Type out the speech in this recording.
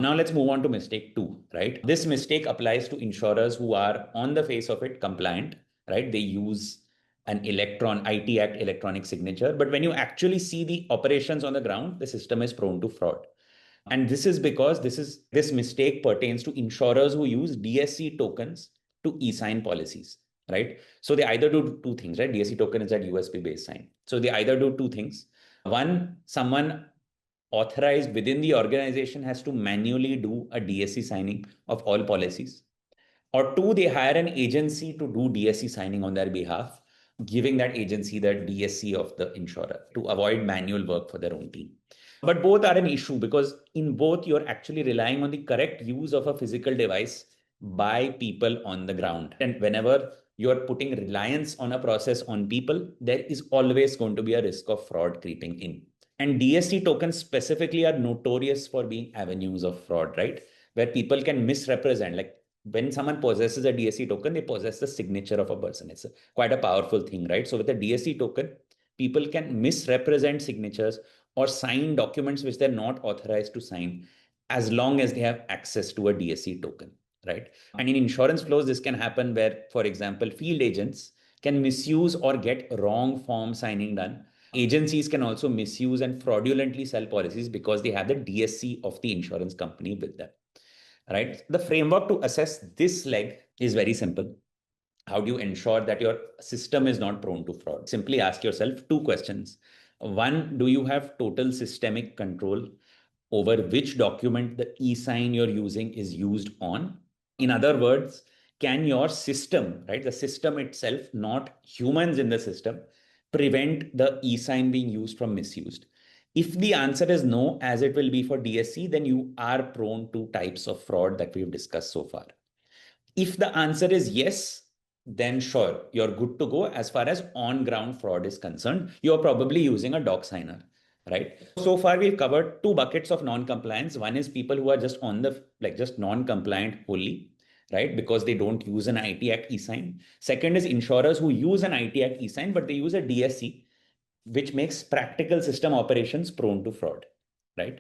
Now let's move on to mistake 2, right? This mistake applies to insurers who are on the face of it compliant, right? They use an IT Act electronic signature, but when you actually see the operations on the ground, the system is prone to fraud. And this is because this mistake pertains to insurers who use DSC tokens to e-sign policies, right? So they either do two things, right? DSC token is that USB based sign. So they either do two things. One, someone authorized within the organization has to manually do a DSC signing of all policies. Or two, they hire an agency to do DSC signing on their behalf, giving that agency the DSC of the insurer to avoid manual work for their own team. But both are an issue because in both, you're actually relying on the correct use of a physical device by people on the ground. And whenever you're putting reliance on a process on people, there is always going to be a risk of fraud creeping in. And DSC tokens specifically are notorious for being avenues of fraud, right? Where people can misrepresent, like when someone possesses a DSC token, they possess the signature of a person. It's quite a powerful thing, right? So with a DSC token, people can misrepresent signatures or sign documents which they're not authorized to sign as long as they have access to a DSC token, right? And in insurance flows, this can happen where, for example, field agents can misuse or get wrong form signing done. Agencies can also misuse and fraudulently sell policies because they have the DSC of the insurance company with them, right? The framework to assess this leg is very simple. How do you ensure that your system is not prone to fraud? Simply ask yourself two questions. One, do you have total systemic control over which document the e-sign you're using is used on? In other words, can your system, right, the system itself, not humans in the system, prevent the e-sign being used from misused? If the answer is no, as it will be for DSC, then you are prone to types of fraud that we've discussed so far. If the answer is yes, then sure, you're good to go as far as on-ground fraud is concerned. You're probably using a doc signer, right? So far, we've covered two buckets of non-compliance. One is people who are just just non-compliant wholly, right? Because they don't use an IT Act e-sign. Second is insurers who use an IT Act e-sign, but they use a DSC, which makes practical system operations prone to fraud, right?